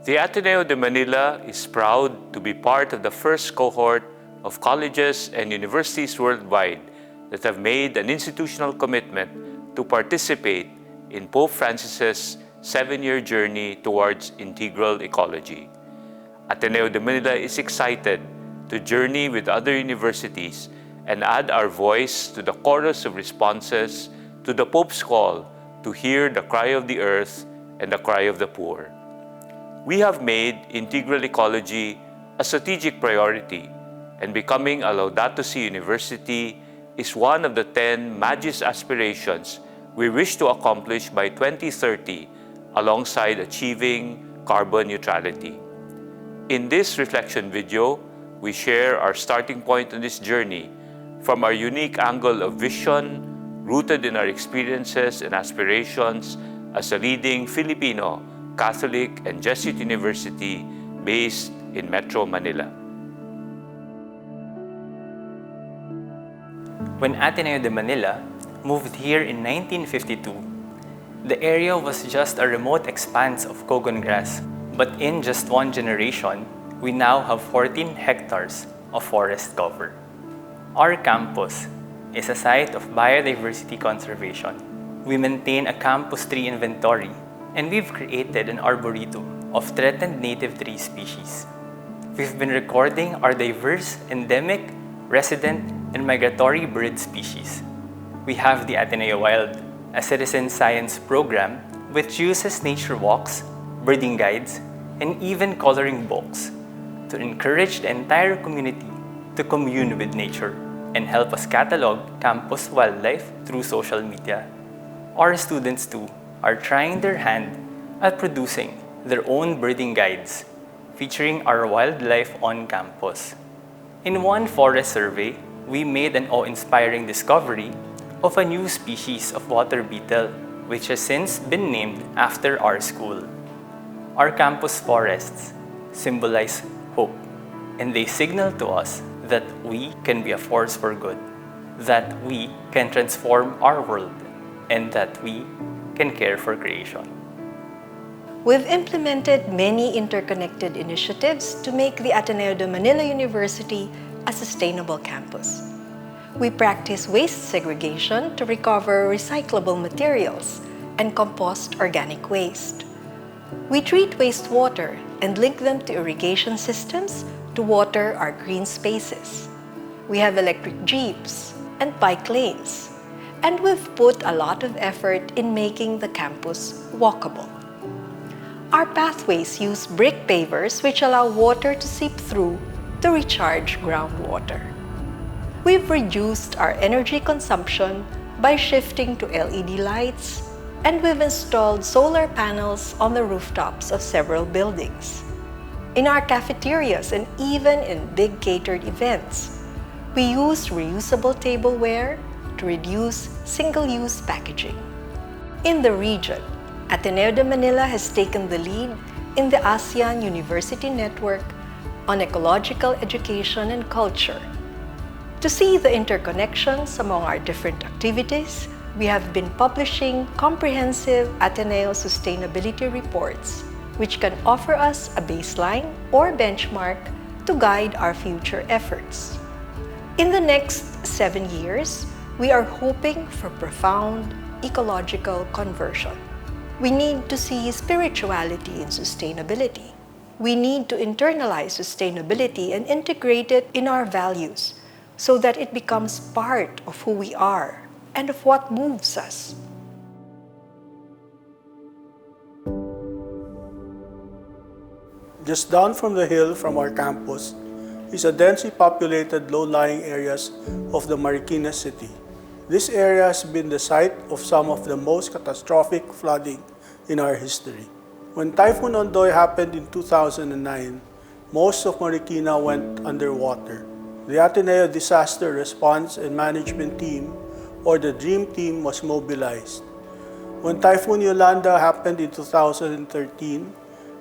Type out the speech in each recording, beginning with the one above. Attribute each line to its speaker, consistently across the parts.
Speaker 1: The Ateneo de Manila is proud to be part of the first cohort of colleges and universities worldwide that have made an institutional commitment to participate in Pope Francis's 7-year journey towards integral ecology. Ateneo de Manila is excited to journey with other universities and add our voice to the chorus of responses to the Pope's call to hear the cry of the earth and the cry of the poor. We have made integral ecology a strategic priority, and becoming a Laudato Si University is one of the 10 Magis aspirations we wish to accomplish by 2030 alongside achieving carbon neutrality. In this reflection video, we share our starting point on this journey from our unique angle of vision, rooted in our experiences and aspirations as a leading Filipino, Catholic, and Jesuit university based in Metro Manila.
Speaker 2: When Ateneo de Manila moved here in 1952, the area was just a remote expanse of cogon grass. But in just one generation, we now have 14 hectares of forest cover. Our campus is a site of biodiversity conservation. We maintain a campus tree inventory, and we've created an arboretum of threatened native tree species. We've been recording our diverse, endemic, resident, and migratory bird species. We have the Ateneo Wild, a citizen science program which uses nature walks, birding guides, and even coloring books to encourage the entire community to commune with nature and help us catalog campus wildlife through social media. Our students too are trying their hand at producing their own birding guides featuring our wildlife on campus. In one forest survey, we made an awe-inspiring discovery of a new species of water beetle which has since been named after our school. Our campus forests symbolize hope, and they signal to us that we can be a force for good, that we can transform our world, and that we can care for creation.
Speaker 3: We've implemented many interconnected initiatives to make the Ateneo de Manila University a sustainable campus. We practice waste segregation to recover recyclable materials and compost organic waste. We treat wastewater and link them to irrigation systems to water our green spaces. We have electric jeeps and bike lanes, and we've put a lot of effort in making the campus walkable. Our pathways use brick pavers which allow water to seep through to recharge groundwater. We've reduced our energy consumption by shifting to LED lights, and we've installed solar panels on the rooftops of several buildings. In our cafeterias and even in big catered events, we use reusable tableware to reduce single-use packaging. In the region, Ateneo de Manila has taken the lead in the ASEAN University Network on ecological education and culture. To see the interconnections among our different activities, we have been publishing comprehensive Ateneo sustainability reports, which can offer us a baseline or benchmark to guide our future efforts. In the next 7 years, we are hoping for profound ecological conversion. We need to see spirituality in sustainability. We need to internalize sustainability and integrate it in our values so that it becomes part of who we are and of what moves us.
Speaker 4: Just down from the hill from our campus is a densely populated low-lying areas of the Marikina city. This area has been the site of some of the most catastrophic flooding in our history. When Typhoon Ondoy happened in 2009, most of Marikina went underwater. The Ateneo Disaster Response and Management Team, or the DREAM Team, was mobilized. When Typhoon Yolanda happened in 2013,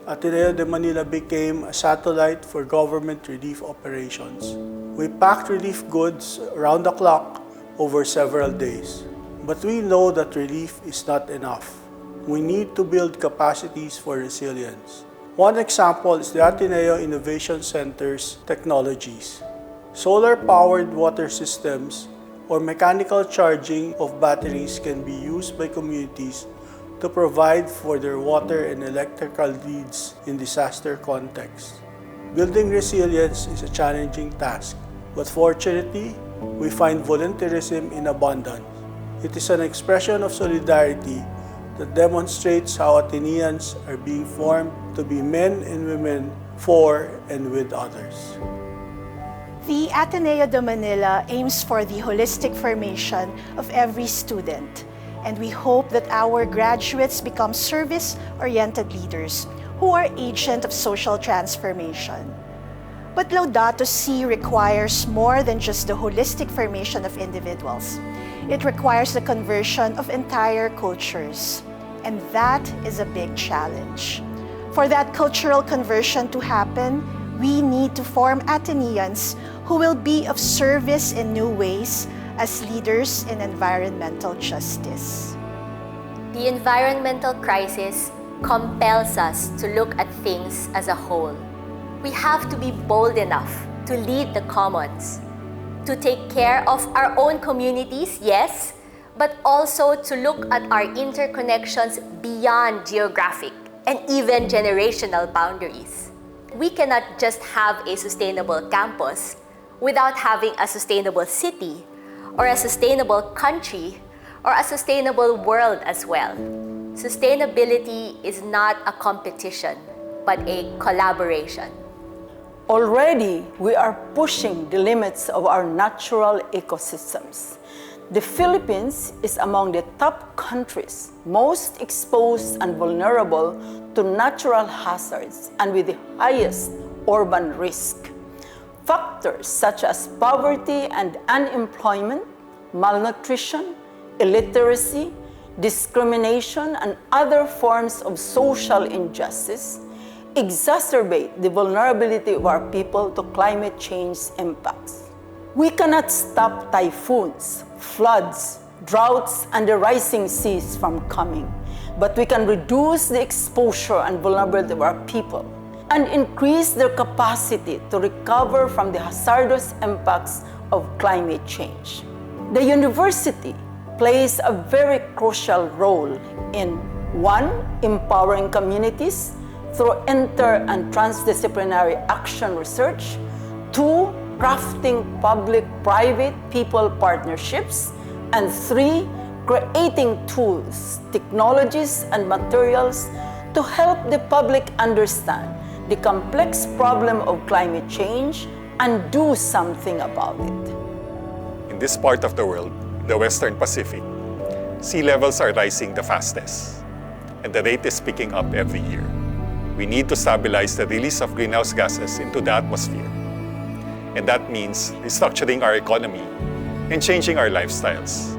Speaker 4: Ateneo de Manila became a satellite for government relief operations. We packed relief goods around the clock over several days. But we know that relief is not enough. We need to build capacities for resilience. One example is the Ateneo Innovation Center's technologies. Solar-powered water systems or mechanical charging of batteries can be used by communities to provide for their water and electrical needs in disaster contexts. Building resilience is a challenging task, but fortunately, we find volunteerism in abundance. It is an expression of solidarity that demonstrates how Ateneans are being formed to be men and women for and with others.
Speaker 5: The Ateneo de Manila aims for the holistic formation of every student, and we hope that our graduates become service-oriented leaders who are agents of social transformation. But Laudato Si requires more than just the holistic formation of individuals. It requires the conversion of entire cultures, and that is a big challenge. For that cultural conversion to happen, we need to form Ateneans who will be of service in new ways as leaders in environmental justice.
Speaker 6: The environmental crisis compels us to look at things as a whole. We have to be bold enough to lead the commons, to take care of our own communities, yes, but also to look at our interconnections beyond geographic and even generational boundaries. We cannot just have a sustainable campus without having a sustainable city, or a sustainable country, or a sustainable world as well. Sustainability is not a competition, but a collaboration.
Speaker 7: Already, we are pushing the limits of our natural ecosystems. The Philippines is among the top countries most exposed and vulnerable to natural hazards and with the highest urban risk. Factors such as poverty and unemployment, malnutrition, illiteracy, discrimination, and other forms of social injustice exacerbate the vulnerability of our people to climate change impacts. We cannot stop typhoons, floods, droughts, and the rising seas from coming, but we can reduce the exposure and vulnerability of our people and increase their capacity to recover from the hazardous impacts of climate change. The university plays a very crucial role in 1. Empowering communities through inter- and transdisciplinary action research, 2. Crafting public-private people partnerships, and 3. Creating tools, technologies, and materials to help the public understand the complex problem of climate change and do something about it.
Speaker 8: In this part of the world, the Western Pacific, sea levels are rising the fastest, and the rate is picking up every year. We need to stabilize the release of greenhouse gases into the atmosphere. And that means restructuring our economy and changing our lifestyles.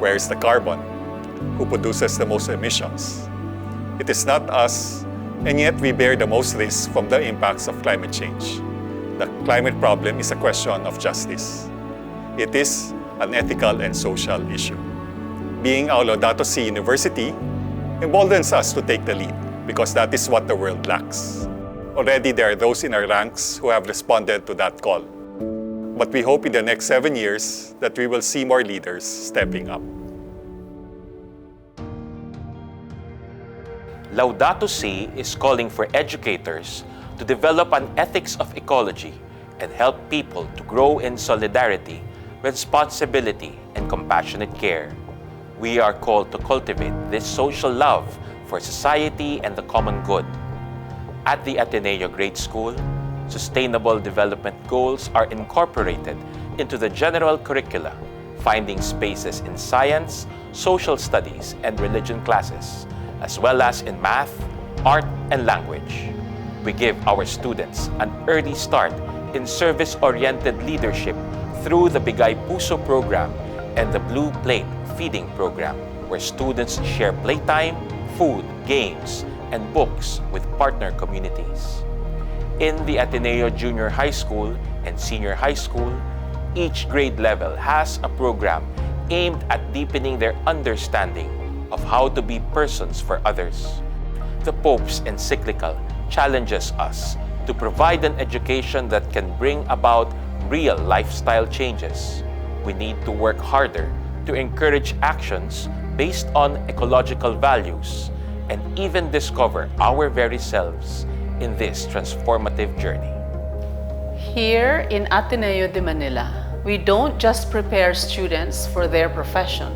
Speaker 8: Where is the carbon? Who produces the most emissions? It is not us, and yet we bear the most risk from the impacts of climate change. The climate problem is a question of justice. It is an ethical and social issue. Being a Laudato Si University emboldens us to take the lead because that is what the world lacks. Already there are those in our ranks who have responded to that call. But we hope in the next 7 years that we will see more leaders stepping up.
Speaker 1: Laudato Si is calling for educators to develop an ethics of ecology and help people to grow in solidarity, responsibility, and compassionate care. We are called to cultivate this social love for society and the common good. At the Ateneo Grade School, sustainable development goals are incorporated into the general curricula, finding spaces in science, social studies, and religion classes, as well as in math, art, and language. We give our students an early start in service-oriented leadership through the Bigay Puso program and the Blue Plate feeding program, where students share playtime, food, games, and books with partner communities. In the Ateneo Junior High School and Senior High School, each grade level has a program aimed at deepening their understanding of how to be persons for others. The Pope's encyclical
Speaker 9: challenges us to provide an education that can bring about real lifestyle changes. We need to work harder to encourage actions based on ecological values and even discover our very selves in this transformative journey.
Speaker 10: Here in Ateneo de Manila, we don't just prepare students for their profession,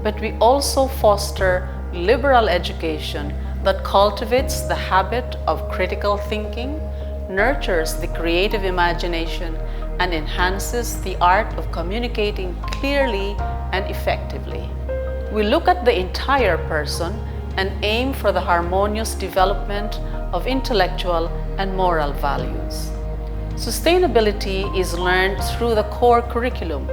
Speaker 10: but we also foster liberal education that cultivates the habit of critical thinking, nurtures the creative imagination, and enhances the art of communicating clearly and effectively. We look at the entire person and aim for the harmonious development of intellectual and moral values. Sustainability is learned through the core curriculum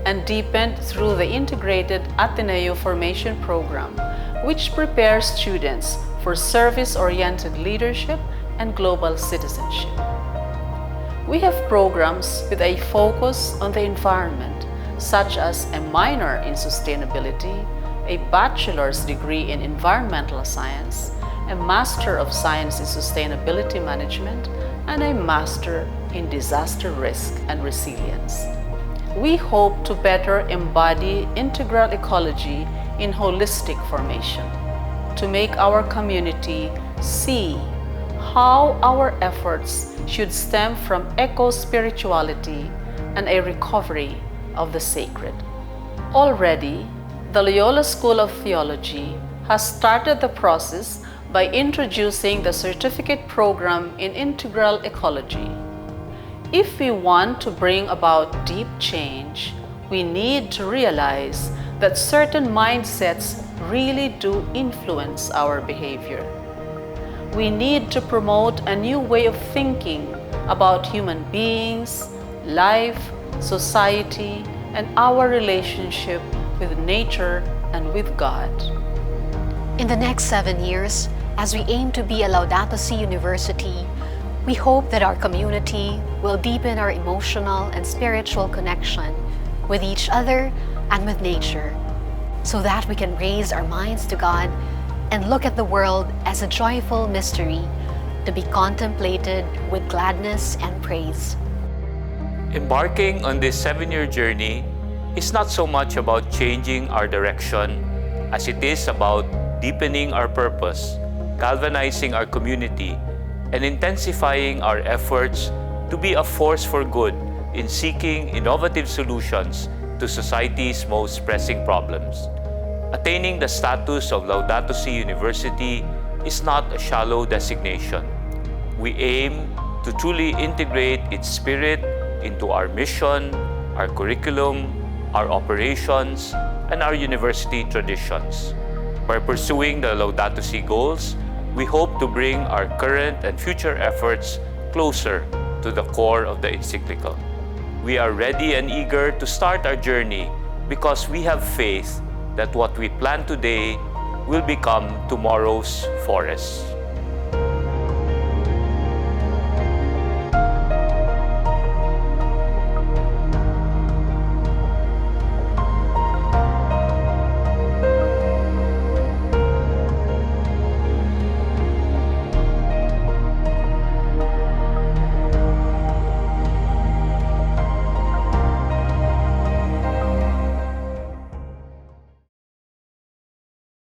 Speaker 10: and deepened through the integrated Ateneo Formation Program, which prepares students for service-oriented leadership and global citizenship. We have programs with a focus on the environment, such as a minor in sustainability, a bachelor's degree in environmental science, a Master of Science in Sustainability Management, and a Master in Disaster Risk and Resilience. We hope to better embody integral ecology in holistic formation, to make our community see how our efforts should stem from eco-spirituality and a recovery of the sacred. Already, the Loyola School of Theology has started the process by introducing the certificate program in Integral Ecology. If we want to bring about deep change, we need to realize that certain mindsets really do influence our behavior. We need to promote a new way of thinking about human beings, life, society, and our relationship with nature and with God.
Speaker 11: In the next 7 years, as we aim to be a Laudato Si University, we hope that our community will deepen our emotional and spiritual connection with each other and with nature, so that we can raise our minds to God and look at the world as a joyful mystery to be contemplated with gladness and praise.
Speaker 1: Embarking on this 7-year journey is not so much about changing our direction as it is about deepening our purpose, galvanizing our community, and intensifying our efforts to be a force for good in seeking innovative solutions to society's most pressing problems. Attaining the status of Laudato Si University is not a shallow designation. We aim to truly integrate its spirit into our mission, our curriculum, our operations, and our university traditions. By pursuing the Laudato Si goals, we hope to bring our current and future efforts closer to the core of the encyclical. We are ready and eager to start our journey because we have faith that what we plan today will become tomorrow's forest.